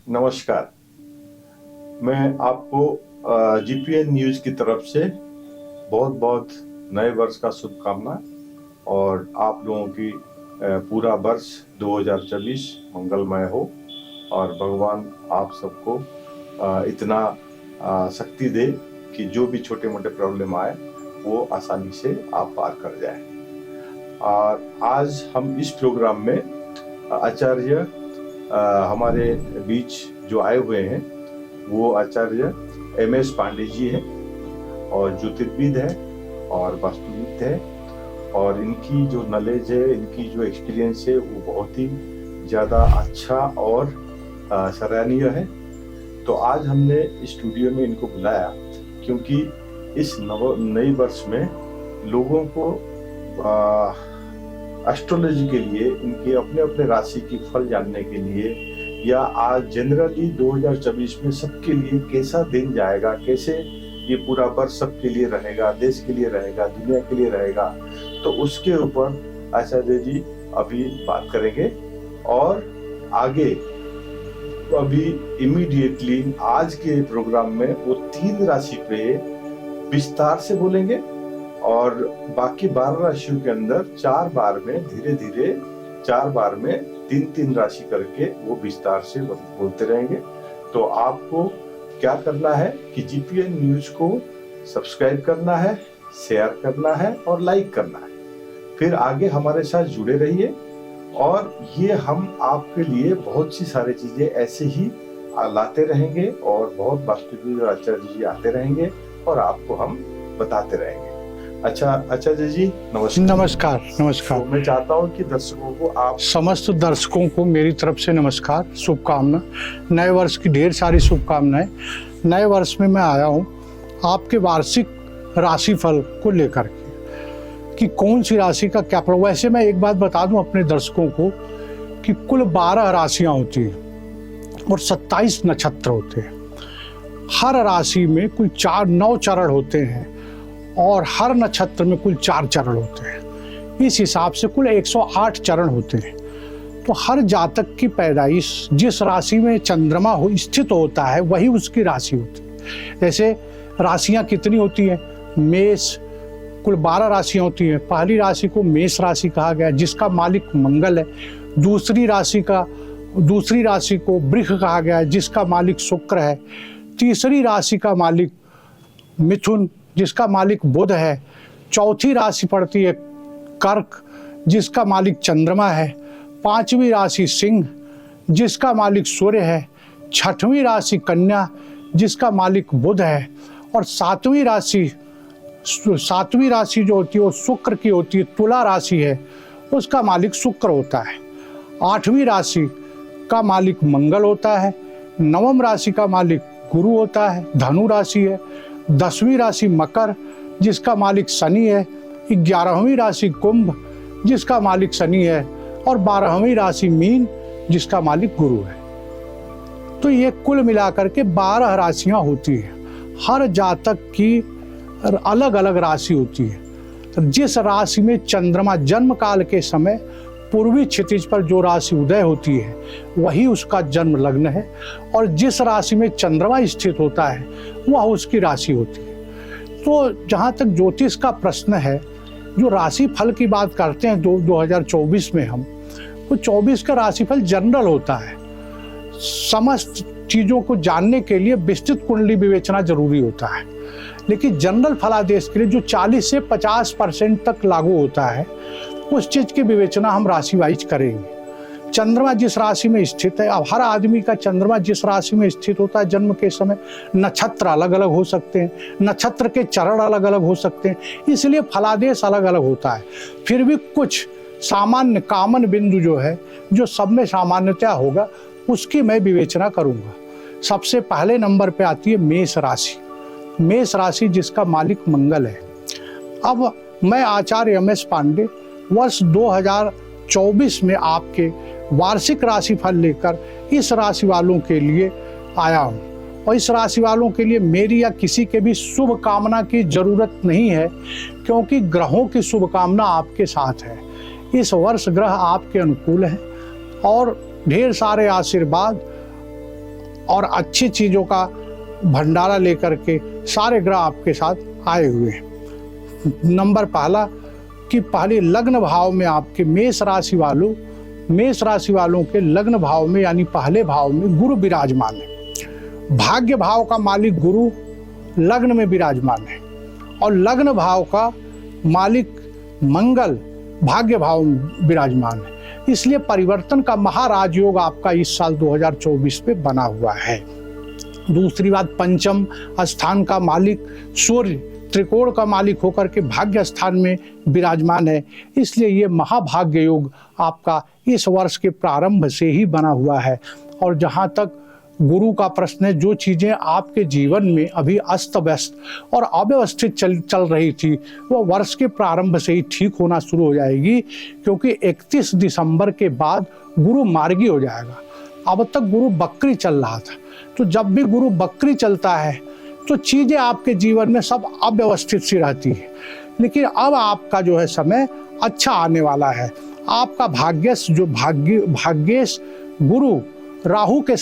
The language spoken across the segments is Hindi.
नमस्कार। मैं आपको जीपीएन न्यूज़ की तरफ से बहुत बहुत नए वर्ष का शुभकामना और आप लोगों की पूरा वर्ष 2024 मंगलमय हो और भगवान आप सबको इतना शक्ति दे कि जो भी छोटे मोटे प्रॉब्लम आए वो आसानी से आप पार कर जाए। और आज हम इस प्रोग्राम में आचार्य हमारे बीच जो आए हुए हैं वो आचार्य एमएस पांडे जी हैं और ज्योतिर्विद है और वास्तुविद है और इनकी जो नॉलेज है, इनकी जो एक्सपीरियंस है वो बहुत ही ज़्यादा अच्छा और सराहनीय है। तो आज हमने स्टूडियो में इनको बुलाया क्योंकि इस नए वर्ष में लोगों को एस्ट्रोलॉजी के लिए इनके अपने अपने राशि की फल जानने के लिए या आज जनरली 2024 में सबके लिए कैसा दिन जाएगा, कैसे ये पूरा वर्ष सबके लिए रहेगा, देश के लिए रहेगा, दुनिया के लिए रहेगा, तो उसके ऊपर आचार्य जी अभी बात करेंगे। और आगे अभी इमीडिएटली आज के प्रोग्राम में वो 3 राशि पे विस्तार से बोलेंगे और बाकी 12 राशियों के अंदर 4 बार में धीरे धीरे 4 बार में 3-3 राशि करके वो विस्तार से बोलते रहेंगे। तो आपको क्या करना है कि जीपीएन न्यूज़ को सब्सक्राइब करना है, शेयर करना है और लाइक करना है। फिर आगे हमारे साथ जुड़े रहिए और ये हम आपके लिए बहुत सी सारी चीजें ऐसे ही लाते रहेंगे और बहुत वास्तुविद आचार्य जी आते रहेंगे और आपको हम बताते रहेंगे। अच्छा आचार्य जी नमस्कार। तो मैं चाहता हूँ कि दर्शकों को आप समस्त दर्शकों को मेरी तरफ से नमस्कार, शुभकामना। नए वर्ष की ढेर सारी शुभकामनाएं। नए वर्ष में मैं आया हूँ आपके वार्षिक राशिफल को लेकर के कि कौन सी राशि का क्या प्रभाव। वैसे मैं एक बात बता दूं अपने दर्शकों को कि कुल 12 राशियां होती हैं और 27 नक्षत्र होते हैं। हर राशि में कुल 9 चरण होते हैं और हर नक्षत्र में कुल 4 चरण होते हैं। इस हिसाब से कुल 108 चरण होते हैं। तो हर जातक की पैदाइश जिस राशि में चंद्रमा स्थित होता है वही उसकी राशि होती है। जैसे राशियां कितनी होती हैं? मेष, कुल 12 राशियां होती हैं। पहली राशि को मेष राशि कहा गया जिसका मालिक मंगल है। दूसरी राशि को वृष कहा गया जिसका मालिक शुक्र है। तीसरी राशि का मालिक मिथुन जिसका मालिक बुध है। चौथी राशि पड़ती है कर्क जिसका मालिक चंद्रमा है। 5वीं राशि सिंह जिसका मालिक सूर्य है। 6वीं राशि कन्या जिसका मालिक बुध है। और 7वीं राशि जो होती है वो शुक्र की होती है, तुला राशि है, उसका मालिक शुक्र होता है। 8वीं राशि का मालिक मंगल होता है। 9वीं राशि का मालिक गुरु होता है, धनु राशि है। 10वीं राशि मकर जिसका मालिक शनि है। 11वीं राशि कुंभ जिसका मालिक शनि है और 12वीं राशि मीन जिसका मालिक गुरु है। तो ये कुल मिलाकर के 12 राशियां होती हैं। हर जातक की अलग अलग राशि होती है। तो जिस राशि में चंद्रमा जन्म काल के समय पूर्वी क्षितिज पर जो राशि उदय होती है वही उसका जन्म लग्न है और जिस राशि में चंद्रमा स्थित होता है वह उसकी राशि होती है। तो जहाँ तक ज्योतिष का प्रश्न है, जो राशि फल की बात करते हैं 2024 में हम, वो 24 का राशिफल जनरल होता है। समस्त चीज़ों को जानने के लिए विस्तृत कुंडली विवेचना जरूरी होता है, लेकिन जनरल फलादेश के लिए जो 40 से 50% तक लागू होता है उस चीज की विवेचना हम राशि वाइज करेंगे। चंद्रमा जिस राशि में स्थित है, अब हर आदमी का चंद्रमा जिस राशि में स्थित होता है जन्म के समय, नक्षत्र अलग अलग हो सकते हैं, नक्षत्र के चरण अलग अलग हो सकते हैं, इसलिए फलादेश अलग अलग होता है। फिर भी कुछ सामान्य कॉमन बिंदु जो है, जो सब में सामान्यतया होगा, उसकी मैं विवेचना करूंगा। सबसे पहले नंबर पे आती है मेष राशि। मेष राशि जिसका मालिक मंगल है। अब मैं आचार्य एमएस पांडे वर्ष 2024 में आपके वार्षिक राशिफल लेकर इस राशि वालों के लिए आया हूँ और इस राशि वालों के लिए मेरी या किसी के भी शुभ कामना की जरूरत नहीं है, क्योंकि ग्रहों की शुभकामना आपके साथ है। इस वर्ष ग्रह आपके अनुकूल हैं और ढेर सारे आशीर्वाद और अच्छी चीज़ों का भंडारा लेकर के सारे ग्रह आपके साथ आए हुए हैं। नंबर पहला कि पहले लग्न भाव में आपके मेष राशि वालों के लग्न भाव में यानी पहले भाव में गुरु विराजमान है। भाग्य भाव का मालिक गुरु लग्न में विराजमान है और लग्न भाव का मालिक मंगल भाग्य भाव में विराजमान है। इसलिए परिवर्तन का महाराज योग आपका इस साल 2024 में बना हुआ है। दूसरी बात, पंचम स्थान का मालिक सूर्य त्रिकोण का मालिक होकर के भाग्य स्थान में विराजमान है। इसलिए ये महाभाग्य योग आपका इस वर्ष के प्रारंभ से ही बना हुआ है। और जहाँ तक गुरु का प्रश्न है, जो चीज़ें आपके जीवन में अभी अस्त व्यस्त और अव्यवस्थित चल रही थी, वो वर्ष के प्रारंभ से ही ठीक होना शुरू हो जाएगी, क्योंकि 31 दिसंबर के बाद गुरु मार्गी हो जाएगा। अब तक गुरु बकरी चल रहा था, तो जब भी गुरु बकरी चलता है तो चीज़ें आपके जीवन में सब अव्यवस्थित सी रहती है। लेकिन अब आपका जो है समय अच्छा आने वाला है। आपका भाग्येश गुरु राहु के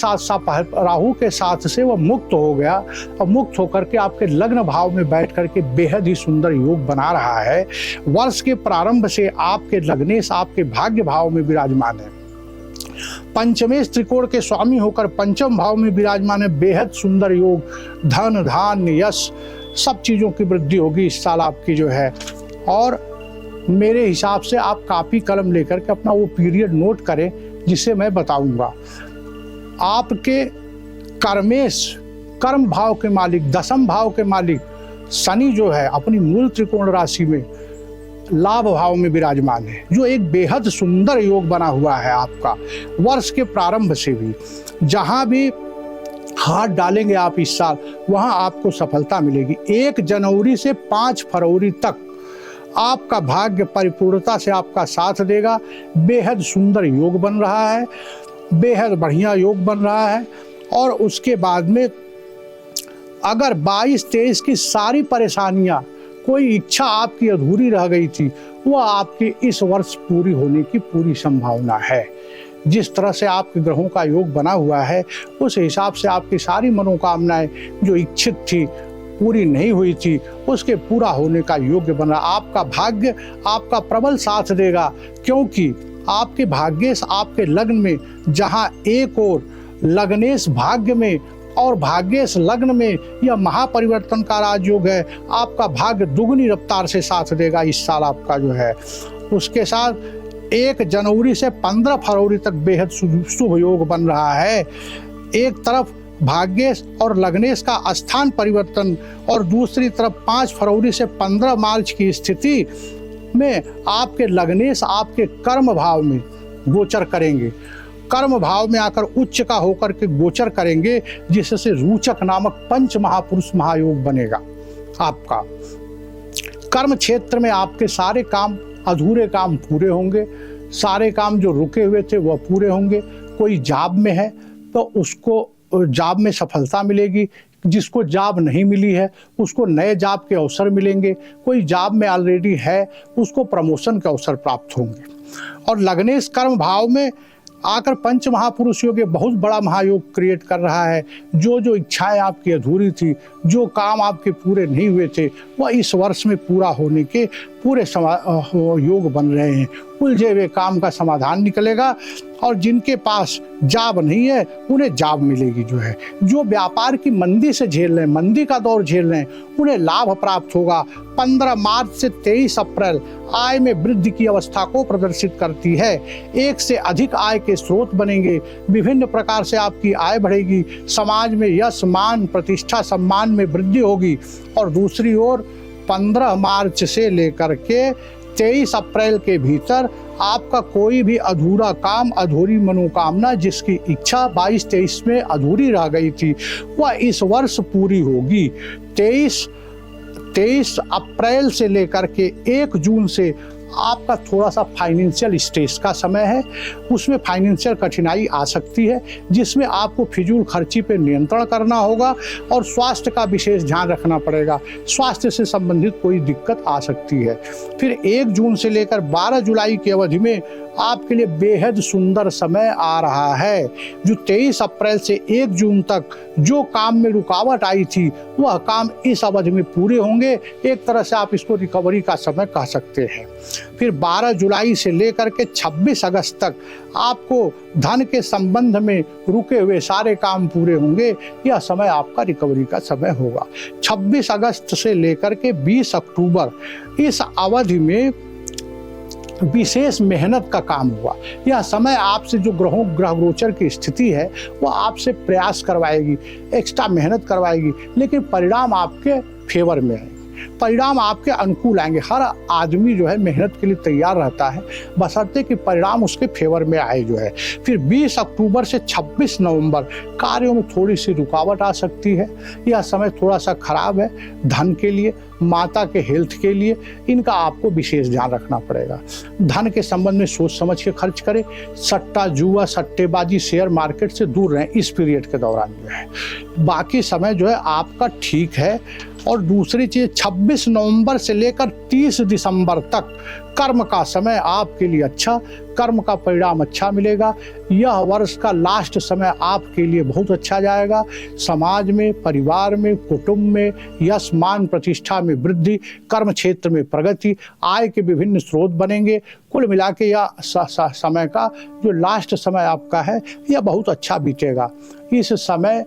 साथ से वह मुक्त हो गया और मुक्त होकर के आपके लग्न भाव में बैठ करके बेहद ही सुंदर योग बना रहा है। वर्ष के प्रारंभ से आपके लग्नेश आपके भाग्य भाव में विराजमान है। पंचमेश त्रिकोण के स्वामी होकर पंचम भाव में विराजमान है। बेहद सुंदर योग, धन धान्य यश सब चीज़ों की वृद्धि होगी इस साल आपकी जो है। और मेरे हिसाब से आप कापी कलम लेकर के अपना वो पीरियड नोट करें जिसे मैं बताऊंगा। आपके कर्म भाव के मालिक, दसम भाव के मालिक शनि जो है अपनी मूल त्रिकोण राशि में लाभ भाव में विराजमान है, जो एक बेहद सुंदर योग बना हुआ है आपका। वर्ष के प्रारंभ से भी जहां भी हाथ डालेंगे आप इस साल, वहां आपको सफलता मिलेगी। 1 जनवरी से 5 फरवरी तक आपका भाग्य परिपूर्णता से आपका साथ देगा। बेहद सुंदर योग बन रहा है, बेहद बढ़िया योग बन रहा है। और उसके बाद में अगर 22-23 की सारी परेशानियां, कोई इच्छा आपकी अधूरी रह गई थी, वह आपकी इस वर्ष पूरी होने की पूरी संभावना है। जिस तरह से आपके ग्रहों का योग बना हुआ है, उस हिसाब से आपकी सारी मनोकामनाएं जो इच्छित थी, पूरी नहीं हुई थी, उसके पूरा होने का योग्य बन रहा। आपका भाग्य आपका प्रबल साथ देगा, क्योंकि आपके भाग्येश आपके लग्न में, जहां एक और लग्नेश भाग्य में और भाग्येश लग्न में, यह महापरिवर्तन का राजयोग है। आपका भाग्य दुगनी रफ्तार से साथ देगा इस साल आपका जो है। उसके साथ 1 जनवरी से 15 फरवरी तक बेहद शुभ योग बन रहा है। एक तरफ भाग्येश और लग्नेश का स्थान परिवर्तन और दूसरी तरफ 5 फरवरी से 15 मार्च की स्थिति में आपके लग्नेश आपके कर्म भाव में गोचर करेंगे। कर्म भाव में आकर उच्च का होकर के गोचर करेंगे, जिससे रोचक नामक पंच महापुरुष महायोग बनेगा। आपका कर्म क्षेत्र में आपके सारे काम, अधूरे काम पूरे होंगे। सारे काम जो रुके हुए थे वह पूरे होंगे। कोई जॉब में है तो उसको जॉब में सफलता मिलेगी। जिसको जॉब नहीं मिली है उसको नए जॉब के अवसर मिलेंगे। कोई जॉब में ऑलरेडी है उसको प्रमोशन के अवसर प्राप्त होंगे। और लग्नेश कर्म भाव में आकर पंच महापुरुष योग बहुत बड़ा महायोग क्रिएट कर रहा है। जो इच्छाएं आपकी अधूरी थी, जो काम आपके पूरे नहीं हुए थे, वह इस वर्ष में पूरा होने के पूरे योग बन रहे हैं। उलझे हुए काम का समाधान निकलेगा और जिनके पास जॉब नहीं है उन्हें जॉब मिलेगी जो है। जो व्यापार की मंदी से झेल रहे हैं, मंदी का दौर झेल रहे हैं, उन्हें लाभ प्राप्त होगा। 15 मार्च से 23 अप्रैल आय में वृद्धि की अवस्था को प्रदर्शित करती है। एक से अधिक आय के स्रोत बनेंगे। विभिन्न प्रकार से आपकी आय बढ़ेगी। समाज में यश, मान, प्रतिष्ठा, सम्मान में वृद्धि होगी। और दूसरी ओर 15 मार्च से लेकर के 23 अप्रैल के भीतर आपका कोई भी अधूरा काम, अधूरी मनोकामना, जिसकी इच्छा 22-23 में अधूरी रह गई थी, वह इस वर्ष पूरी होगी। 23 अप्रैल से लेकर के 1 जून से आपका थोड़ा सा फाइनेंशियल स्ट्रेस का समय है। उसमें फाइनेंशियल कठिनाई आ सकती है, जिसमें आपको फिजूल खर्ची पे नियंत्रण करना होगा और स्वास्थ्य का विशेष ध्यान रखना पड़ेगा। स्वास्थ्य से संबंधित कोई दिक्कत आ सकती है। फिर 1 जून से लेकर 12 जुलाई की अवधि में आपके लिए बेहद सुंदर समय आ रहा है। जो 23 अप्रैल से 1 जून तक जो काम में रुकावट आई थी वह काम इस अवधि में पूरे होंगे। एक तरह से आप इसको रिकवरी का समय कह सकते हैं। फिर 12 जुलाई से लेकर के 26 अगस्त तक आपको धन के संबंध में रुके हुए सारे काम पूरे होंगे। यह समय आपका रिकवरी का समय होगा। 26 अगस्त से लेकर के 20 अक्टूबर इस अवधि में विशेष मेहनत का काम हुआ। यह समय आपसे जो ग्रह गोचर की स्थिति है वह आपसे प्रयास करवाएगी, एक्स्ट्रा मेहनत करवाएगी, लेकिन परिणाम आपके फेवर में है, परिणाम आपके अनुकूल आएंगे। हर आदमी जो है मेहनत के लिए तैयार रहता है, बशर्ते कि परिणाम उसके फेवर में आए जो है। फिर 20 अक्टूबर से 26 नवंबर कार्यों में थोड़ी सी रुकावट आ सकती है। यह समय थोड़ा सा खराब है धन के लिए, माता के हेल्थ के लिए, इनका आपको विशेष ध्यान रखना पड़ेगा। धन के संबंध में सोच समझ के खर्च करें। सट्टा जुआ सट्टेबाजी शेयर मार्केट से दूर रहें इस पीरियड के दौरान जो है। बाकी समय जो है आपका ठीक है। और दूसरी चीज़ 26 नवंबर से लेकर 30 दिसंबर तक कर्म का समय आपके लिए अच्छा, कर्म का परिणाम अच्छा मिलेगा। यह वर्ष का लास्ट समय आपके लिए बहुत अच्छा जाएगा। समाज में, परिवार में, कुटुंब में यश मान प्रतिष्ठा में वृद्धि, कर्म क्षेत्र में प्रगति, आय के विभिन्न स्रोत बनेंगे। कुल मिला के यह समय का जो लास्ट समय आपका है यह बहुत अच्छा बीतेगा। इस समय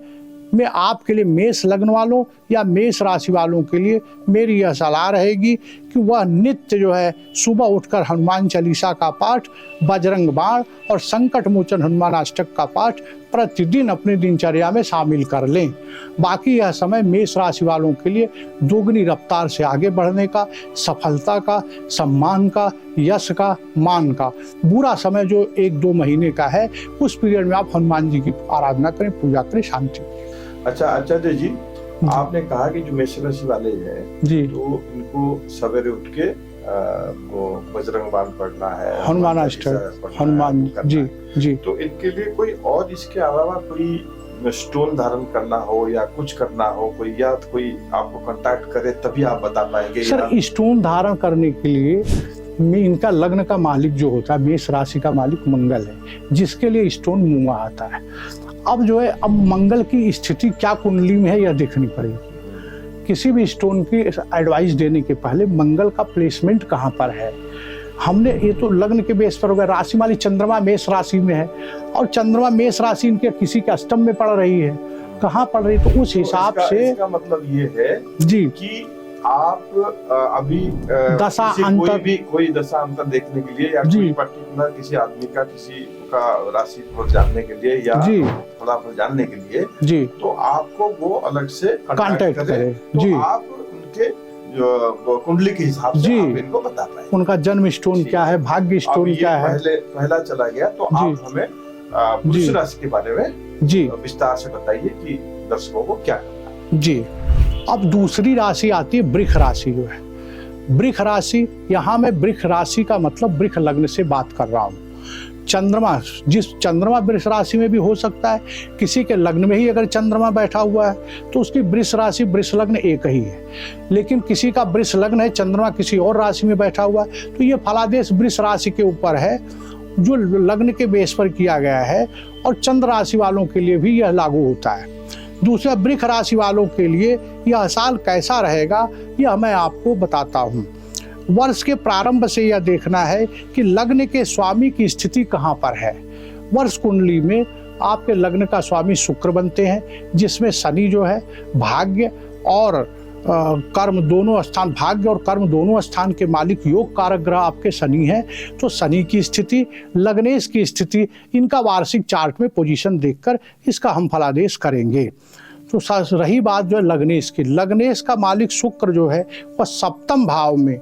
में आपके लिए मेष लग्न वालों या मेष राशि वालों के लिए मेरी यह सलाह रहेगी कि वह नित्य जो है सुबह उठकर हनुमान चालीसा का पाठ, बजरंग बाण और संकट मोचन हनुमान अष्टक का पाठ प्रतिदिन अपनी दिनचर्या में शामिल कर लें। बाकी यह समय मेष राशि वालों के लिए दोगुनी रफ्तार से आगे बढ़ने का, सफलता का, सम्मान का, यश का, मान का। बुरा समय जो 1-2 महीने का है उस पीरियड में आप हनुमान जी की आराधना करें, पूजा करें, शांति। अच्छा आचार्य जी, आपने कहा कि जो मेष राशि वाले हैं जी, तो इनको सवेरे उठ के वो बजरंग बाण पढ़ना है, हनुमान अष्टक, हनुमान जी जी। तो इनके लिए कोई और इसके अलावा कोई स्टोन धारण करना हो या कुछ करना हो, कोई या कोई आपको कांटेक्ट करे तभी आप बता पाएंगे? सर, स्टोन धारण करने के लिए में इनका लग्न का मालिक जो होता है, मेष राशि का मालिक मंगल है, जिसके लिए स्टोन मुआ आता है। अब जो है, अब मंगल की स्थिति क्या कुंडली में है यह देखनी पड़ेगी। किसी भी स्टोन की एडवाइस देने के पहले मंगल का प्लेसमेंट कहाँ पर है। हमने ये तो लग्न के बेस पर हो गया। राशि मालिक चंद्रमा मेष राशि में है और चंद्रमा मेष राशि इनके किसी के अष्टम में पड़ रही है, कहाँ पड़ रही, तो उस हिसाब से इसका मतलब ये है जी कि आप अभी दशा अंतर, कोई दशा अंतर देखने के लिए या कोई पर्टिकुलर किसी आदमी का किसी का राशि फल जानने के लिए या फलाफल जानने के लिए जी, तो आपको वो अलग से कांटेक्ट करें तो जी, आप उनके कुंडली के हिसाब से आप इनको बता पाएंगे उनका जन्म स्टोन क्या है, भाग्य स्टोन क्या है। पहला चला गया, तो आप हमें वृष राशि के बारे में जी विस्तार से बताइए कि दर्शकों को क्या करना है। जी, अब दूसरी राशि आती है वृष राशि जो है। वृष राशि, यहाँ मैं वृष राशि का मतलब वृष लग्न से बात कर रहा हूँ। चंद्रमा, जिस चंद्रमा वृष राशि में भी हो सकता है, किसी के लग्न में ही अगर चंद्रमा बैठा हुआ है तो उसकी वृष राशि वृष लग्न एक ही है। लेकिन किसी का वृष लग्न है, चंद्रमा किसी और राशि में बैठा हुआ है, तो ये फलादेश वृष राशि के ऊपर है जो लग्न के बेस पर किया गया है, और चंद्र राशि वालों के लिए भी यह लागू होता है। दूसरा, वृष राशि वालों के लिए यह साल कैसा रहेगा यह मैं आपको बताता हूँ। वर्ष के प्रारंभ से यह देखना है कि लग्न के स्वामी की स्थिति कहाँ पर है। वर्ष कुंडली में आपके लग्न का स्वामी शुक्र बनते हैं, जिसमें शनि जो है भाग्य और कर्म दोनों स्थान, भाग्य और कर्म दोनों स्थान के मालिक योग कारक ग्रह आपके शनि हैं। तो शनि की स्थिति, लग्नेश की स्थिति, इनका वार्षिक चार्ट में पोजीशन देखकर इसका हम फलादेश करेंगे। तो रही बात जो है लग्नेश की, लग्नेश का मालिक शुक्र जो है वह सप्तम भाव में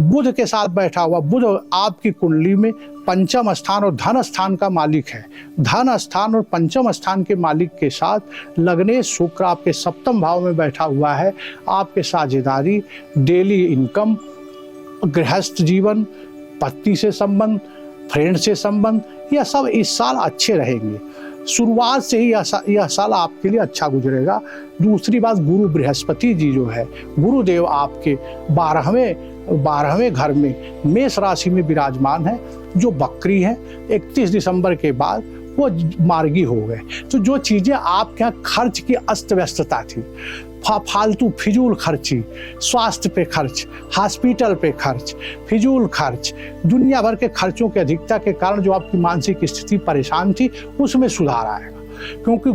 बुध के साथ बैठा हुआ। बुध आपकी कुंडली में पंचम स्थान और धन स्थान का मालिक है। धन स्थान और पंचम स्थान के मालिक के साथ लग्नेश शुक्र आपके सप्तम भाव में बैठा हुआ है। आपके साझेदारी, डेली इनकम, गृहस्थ जीवन, पत्नी से संबंध, फ्रेंड से संबंध, यह सब इस साल अच्छे रहेंगे। शुरुआत से ही यह साल आपके लिए अच्छा गुजरेगा। दूसरी बात, गुरु बृहस्पति जी जो है, गुरुदेव आपके 12वें 12वें घर में मेष राशि में विराजमान है, जो बकरी है। 31 दिसंबर के बाद वो मार्गी हो गए। तो जो चीज़ें आपके यहाँ खर्च की अस्त व्यस्तता थी, फालतू फिजूल खर्ची, स्वास्थ्य पे खर्च, हॉस्पिटल पे खर्च, फिजूल खर्च, दुनिया भर के खर्चों की अधिकता के कारण जो आपकी मानसिक स्थिति परेशान थी, उसमें सुधार आएगा। क्योंकि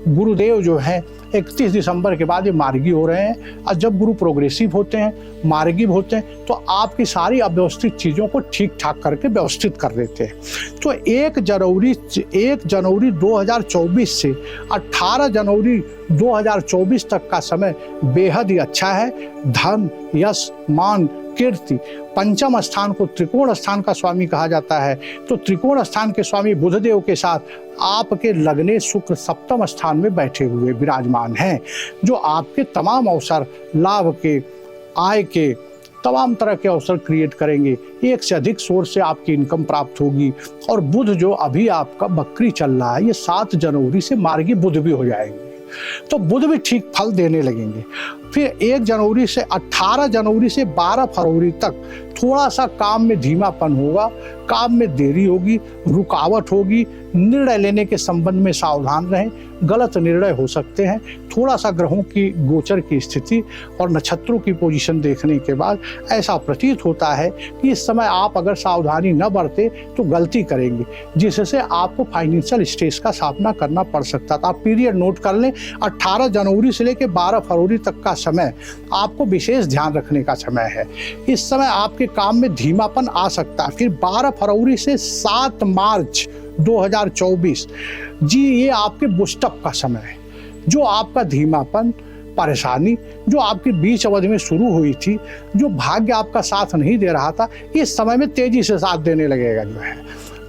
गुरुदेव जो है 31 दिसंबर के बाद ये मार्गी हो रहे हैं, और जब गुरु प्रोग्रेसिव होते हैं, मार्गी होते हैं, तो आपकी सारी अव्यवस्थित चीज़ों को ठीक ठाक करके व्यवस्थित कर देते हैं। तो 1 जनवरी 2024 से 18 जनवरी 2024 तक का समय बेहद ही अच्छा है। धन, यश, मान, कीर्ति। पंचम स्थान को त्रिकोण स्थान का स्वामी कहा जाता है, तो त्रिकोण स्थान के स्वामी बुधदेव के साथ आपके लगने शुक्र सप्तम स्थान में बैठे हुए विराजमान हैं, जो आपके तमाम अवसर, लाभ के, आय के तमाम तरह के अवसर क्रिएट करेंगे। एक से अधिक सोर्स से आपकी इनकम प्राप्त होगी। और बुध जो अभी आपका बकरी चल रहा है, ये 7 जनवरी से मार्गी बुध भी हो जाएंगे, तो बुध भी ठीक फल देने लगेंगे। फिर 1 जनवरी से 18 जनवरी से 12 फरवरी तक थोड़ा सा काम में धीमापन होगा, काम में देरी होगी, रुकावट होगी। निर्णय लेने के संबंध में सावधान रहें, गलत निर्णय हो सकते हैं। थोड़ा सा ग्रहों की गोचर की स्थिति और नक्षत्रों की पोजीशन देखने के बाद ऐसा प्रतीत होता है कि इस समय आप अगर सावधानी न बरते तो गलती करेंगे, जिससे आपको फाइनेंशियल स्ट्रेस का सामना करना पड़ सकता था। आप पीरियड नोट कर लें, 18 जनवरी से लेकर 12 फरवरी तक का समय आपको विशेष ध्यान रखने का समय है। इस समय आपके काम में धीमापन आ सकता है। फिर 12 फरवरी से 7 मार्च 2024 जी, ये आपके बुस्टअप का समय है। जो आपका धीमापन, परेशानी जो आपके बीच अवधि में शुरू हुई थी, जो भाग्य आपका साथ नहीं दे रहा था, इस समय में तेजी से साथ देने लगेगा जो है।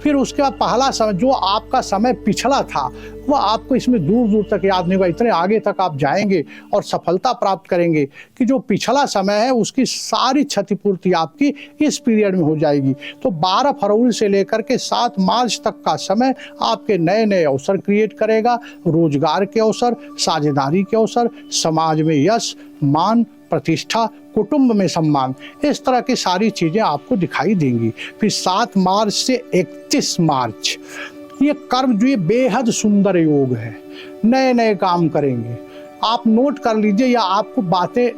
फिर उसके बाद पहला समय, जो आपका समय पिछला था, वह आपको इसमें दूर दूर तक याद नहीं होगा। इतने आगे तक आप जाएंगे और सफलता प्राप्त करेंगे कि जो पिछला समय है उसकी सारी क्षतिपूर्ति आपकी इस पीरियड में हो जाएगी। तो 12 फरवरी से लेकर के 7 मार्च तक का समय आपके नए नए अवसर क्रिएट करेगा। रोजगार के अवसर, साझेदारी के अवसर, समाज में यश, मान, प्रतिष्ठा, कुटुंब में सम्मान, इस तरह की सारी चीज़ें आपको दिखाई देंगी। फिर 7 मार्च से 31 मार्च ये कर्म जो ये बेहद सुंदर योग है। नए नए काम करेंगे, आप नोट कर लीजिए, या आपको बातें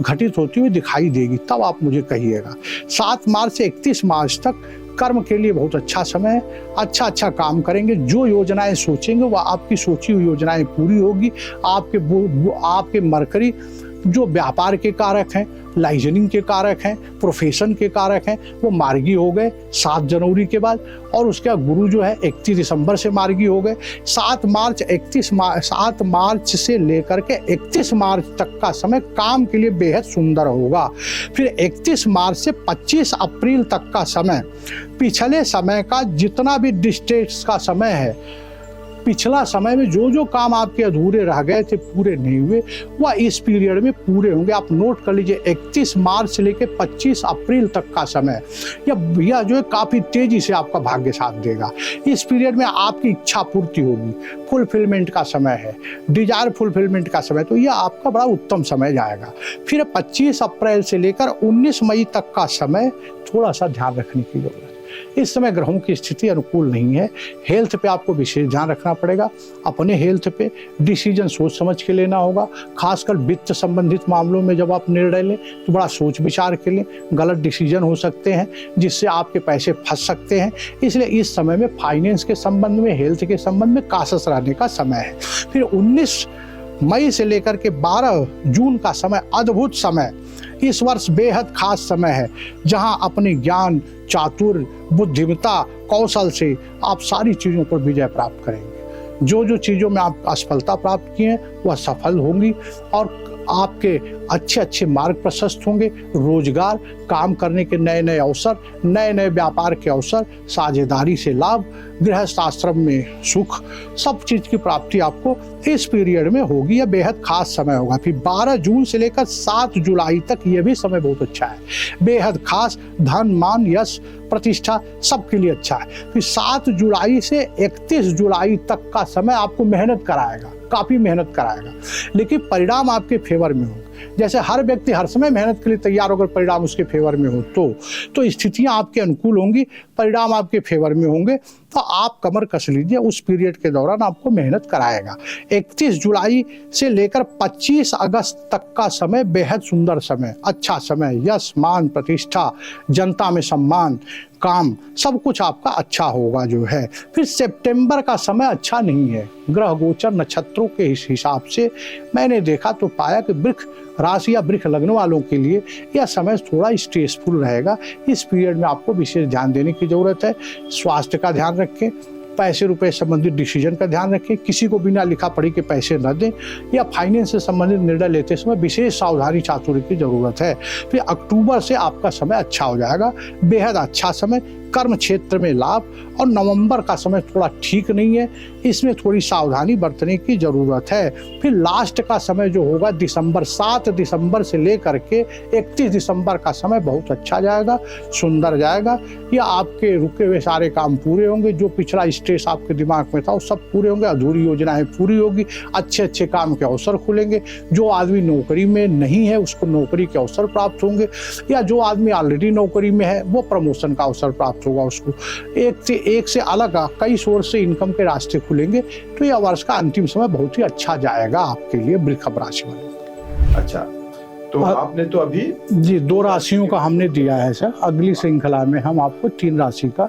घटित होती हुई दिखाई देगी, तब आप मुझे कहिएगा। 7 मार्च से 31 मार्च तक कर्म के लिए बहुत अच्छा समय है। अच्छा काम करेंगे, जो योजनाएं सोचेंगे वह आपकी सोची हुई योजनाएं पूरी होगी। आपके मरकरी जो व्यापार के कारक हैं, लाइजनिंग के कारक हैं, प्रोफेशन के कारक हैं, वो मार्गी हो गए 7 जनवरी के बाद। और उसके बाद गुरु जो है 31 दिसंबर से मार्गी हो गए। 7 मार्च से लेकर के 31 मार्च तक का समय काम के लिए बेहद सुंदर होगा। फिर 31 मार्च से 25 अप्रैल तक का समय पिछले समय का जितना भी डिस्टेंस का समय है, पिछला समय में जो काम आपके अधूरे रह गए थे, पूरे नहीं हुए, वह इस पीरियड में पूरे होंगे। आप नोट कर लीजिए, 31 मार्च से लेकर 25 अप्रैल तक का समय यह जो है काफ़ी तेजी से आपका भाग्य साथ देगा। इस पीरियड में आपकी इच्छा पूर्ति होगी, फुलफिलमेंट का समय है, डिजायर फुलफिलमेंट का समय, तो यह आपका बड़ा उत्तम समय जाएगा। फिर 25 अप्रैल से लेकर 19 मई तक का समय थोड़ा सा ध्यान रखने की जरूरत है। इस समय ग्रहों की स्थिति अनुकूल नहीं है। हेल्थ पे आपको विशेष ध्यान रखना पड़ेगा। अपने हेल्थ पे डिसीजन सोच समझ के लेना होगा। खासकर वित्त संबंधित मामलों में जब आप निर्णय लें तो बड़ा सोच विचार के लें। गलत डिसीजन हो सकते हैं जिससे आपके पैसे फंस सकते हैं। इसलिए इस समय में फाइनेंस के संबंध में, हेल्थ के संबंध में कासस रहने का समय है। फिर 19 मई से लेकर के 12 जून का समय अद्भुत समय, इस वर्ष बेहद खास समय है, जहां अपने ज्ञान, चातुर्य, बुद्धिमत्ता, कौशल से आप सारी चीज़ों पर विजय प्राप्त करेंगे। जो चीज़ों में आप असफलता प्राप्त किए हैं वह सफल होंगी और आपके अच्छे मार्ग प्रशस्त होंगे। रोजगार, काम करने के नए नए अवसर, नए नए व्यापार के अवसर, साझेदारी से लाभ, गृहस्थ आश्रम में सुख, सब चीज़ की प्राप्ति आपको इस पीरियड में होगी। यह बेहद खास समय होगा। फिर 12 जून से लेकर 7 जुलाई तक यह भी समय बहुत अच्छा है, बेहद खास। धन, मान, यश, प्रतिष्ठा सबके लिए अच्छा है। फिर 7 जुलाई से 31 जुलाई तक का समय आपको मेहनत कराएगा, काफ़ी मेहनत कराएगा, लेकिन परिणाम आपके फेवर में होगा। जैसे हर व्यक्ति हर समय मेहनत के लिए तैयार होकर परिणाम उसके फेवर में हो तो स्थितियां आपके अनुकूल होंगी, परिणाम आपके फेवर में होंगे, तो आप कमर कस लीजिए। उस पीरियड के दौरान आपको मेहनत कराएगा। 31 जुलाई से लेकर 25 अगस्त तक का समय बेहद सुंदर समय, अच्छा समय, यश, मान, प्रतिष्ठा, जनता में सम्मान, काम, सब कुछ आपका अच्छा होगा जो है। फिर सितंबर का समय अच्छा नहीं है। ग्रह गोचर नक्षत्रों के हिसाब से मैंने देखा तो पाया कि वृक्ष राशि या वृक्ष लग्न वालों के लिए यह समय थोड़ा स्ट्रेसफुल रहेगा। इस पीरियड में आपको विशेष ध्यान देने की जरूरत है। स्वास्थ्य का ध्यान रखें, पैसे रुपए संबंधित डिसीजन का ध्यान रखें, किसी को बिना लिखा पढ़ी के पैसे न दें, या फाइनेंस से संबंधित निर्णय लेते समय विशेष सावधानी चातुर्य की जरूरत है। फिर अक्टूबर से आपका समय अच्छा हो जाएगा, बेहद अच्छा समय, कर्म क्षेत्र में लाभ। और नवंबर का समय थोड़ा ठीक नहीं है, इसमें थोड़ी सावधानी बरतने की जरूरत है। फिर लास्ट का समय जो होगा दिसंबर, 7 दिसंबर से लेकर के 31 दिसंबर का समय बहुत अच्छा जाएगा, सुंदर जाएगा। या आपके रुके हुए सारे काम पूरे होंगे, जो पिछला स्ट्रेस आपके दिमाग में था वो सब पूरे होंगे, अधूरी योजनाएं पूरी होगी, अच्छे अच्छे काम के अवसर खुलेंगे। जो आदमी नौकरी में नहीं है उसको नौकरी के अवसर प्राप्त होंगे, या जो आदमी ऑलरेडी नौकरी में है वो प्रमोशन का अवसर प्राप्त होगा उसको। एक से अलग कई सोर्स से इनकम के रास्ते खुलेंगे। तो यह वर्ष का अंतिम समय बहुत ही अच्छा जाएगा आपके लिए वृषभ राशि वाले। अच्छा, तो आपने तो अभी जी 2 राशियों का हमने दिया है सर। अगली श्रृंखला में हम आपको 3 राशि का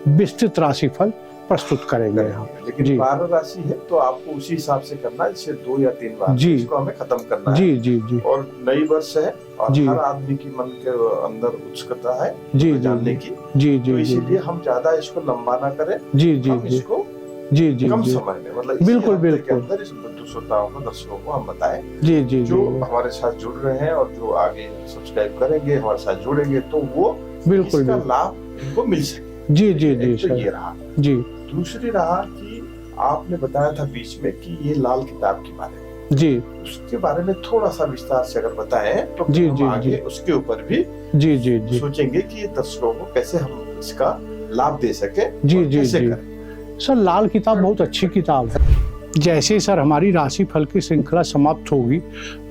विस्तृत राशिफल प्रस्तुत करेंगे यहाँ। लेकिन 12 राशि है तो आपको उसी हिसाब से करना है, जैसे 2 या 3 बार जी इसको हमें खत्म करना जी है। जी जी। और नई वर्ष है और जी हर आदमी की मन के अंदर उत्सुकता है जी जानने जी की, जी तो जी इसीलिए हम ज्यादा इसको लंबा ना करें, जी जी हम जी इसको जी जी कम जी समय में, मतलब इसी बिल्कुल, हफ्ते के बिल्कुल। अंदर इस श्रोताओं को, दर्शकों को हम बताएं जी जी जो जी हमारे साथ जुड़ रहे हैं और जो आगे सब्सक्राइब करेंगे, हमारे साथ जुड़ेंगे, तो वो बिल्कुल इसका बिल्कुल। लाभ इनको मिल सके। जी जी जी एक तो ये सर रहा। जी दूसरी रहा कि आपने बताया था बीच में कि ये लाल किताब के बारे में, जी उसके बारे में थोड़ा सा विस्तार से अगर बताएं तो जी, हम जी, आगे जी। उसके ऊपर भी जी जी जी सोचेंगे कि ये दर्शकों को कैसे हम इसका लाभ दे सके। जी और जी कैसे जी करें। सर लाल किताब बहुत अच्छी किताब है। जैसे ही सर हमारी राशि फल की श्रृंखला समाप्त होगी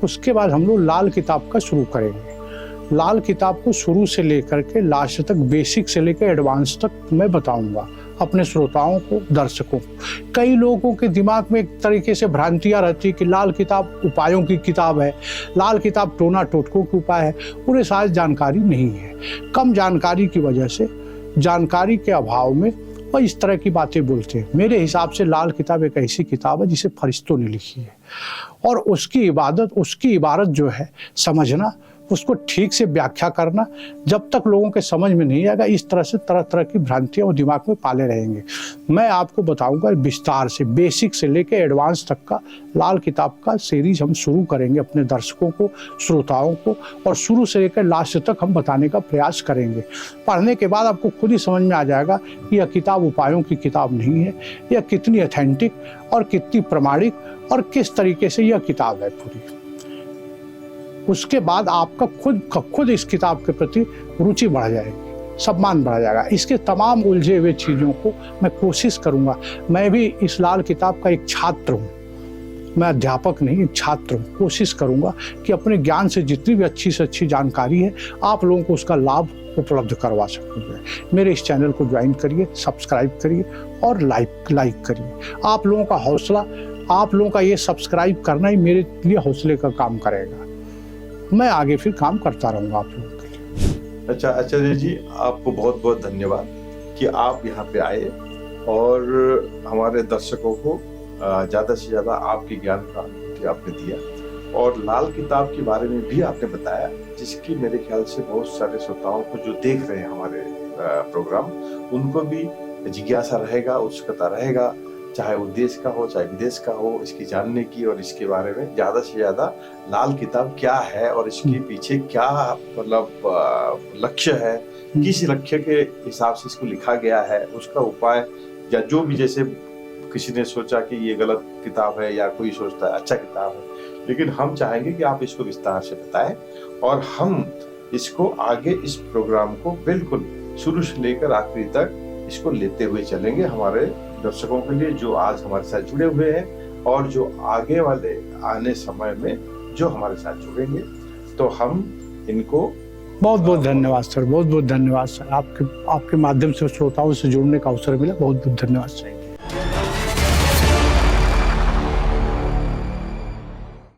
उसके बाद हम लोग लाल किताब का शुरू करेंगे। लाल किताब को शुरू से लेकर के लास्ट तक, बेसिक से लेकर एडवांस तक मैं बताऊंगा अपने श्रोताओं को, दर्शकों को। कई लोगों के दिमाग में एक तरीके से भ्रांतियां रहती है कि लाल किताब उपायों की किताब है, लाल किताब टोना टोटकों की उपाय है। उन्हें शायद जानकारी नहीं है। कम जानकारी की वजह से, जानकारी के अभाव में वो इस तरह की बातें बोलते हैं। मेरे हिसाब से लाल किताब एक ऐसी किताब है जिसे फरिश्तों ने लिखी है, और उसकी इबारत जो है समझना, उसको ठीक से व्याख्या करना, जब तक लोगों के समझ में नहीं आएगा, इस तरह से तरह तरह की भ्रांतियां वो दिमाग में पाले रहेंगे। मैं आपको बताऊंगा विस्तार से, बेसिक से लेकर एडवांस तक का लाल किताब का सीरीज हम शुरू करेंगे अपने दर्शकों को, श्रोताओं को, और शुरू से लेकर लास्ट तक हम बताने का प्रयास करेंगे। पढ़ने के बाद आपको खुद ही समझ में आ जाएगा कि यह किताब उपायों की किताब नहीं है, यह कितनी ऑथेंटिक और कितनी प्रमाणिक और किस तरीके से यह किताब है पूरी। उसके बाद आपका खुद इस किताब के प्रति रुचि बढ़ जाएगी, सम्मान बढ़ जाएगा। इसके तमाम उलझे हुए चीज़ों को मैं कोशिश करूंगा। मैं भी इस लाल किताब का एक छात्र हूँ, मैं अध्यापक नहीं, एक छात्र हूँ। कोशिश करूंगा कि अपने ज्ञान से जितनी भी अच्छी से अच्छी जानकारी है आप लोगों को उसका लाभ उपलब्ध करवा सकूँ। मेरे इस चैनल को ज्वाइन करिए, सब्सक्राइब करिए और लाइक करिए। आप लोगों का हौसला, आप लोगों का ये सब्सक्राइब करना ही मेरे लिए हौसले का काम करेगा। मैं आगे फिर काम करता रहूंगा आप लोगों के लिए। अच्छा आचार्य जी, आपको बहुत बहुत धन्यवाद कि आप यहाँ पे आए और हमारे दर्शकों को ज़्यादा से ज़्यादा आपके ज्ञान का अनुभूति आपने दिया, और लाल किताब के बारे में भी आपने बताया, जिसकी मेरे ख्याल से बहुत सारे श्रोताओं को जो देख रहे हैं हमारे प्रोग्राम, उनको भी जिज्ञासा रहेगा, उत्सुकता रहेगा, चाहे वो देश का हो चाहे विदेश का हो, इसकी जानने की और इसके बारे में ज़्यादा से ज़्यादा लाल किताब क्या है और इसके पीछे क्या मतलब लक्ष्य है, किस लक्ष्य के हिसाब से इसको लिखा गया है, उसका उपाय, या जो भी, जैसे किसी ने सोचा कि ये गलत किताब है या कोई सोचता है अच्छा किताब है, लेकिन हम चाहेंगे कि आप इसको विस्तार से बताएं और हम इसको आगे इस प्रोग्राम को बिल्कुल शुरू से लेकर आखिरी तक इसको लेते हुए चलेंगे हमारे दर्शकों के लिए जो आज हमारे साथ जुड़े हुए हैं और जो आगे वाले आने समय में जो हमारे साथ जुड़ेंगे, तो हम इनको बहुत बहुत धन्यवाद सर, बहुत बहुत धन्यवाद सर। आपके माध्यम से श्रोताओं से जुड़ने का अवसर मिला, बहुत बहुत धन्यवाद सर।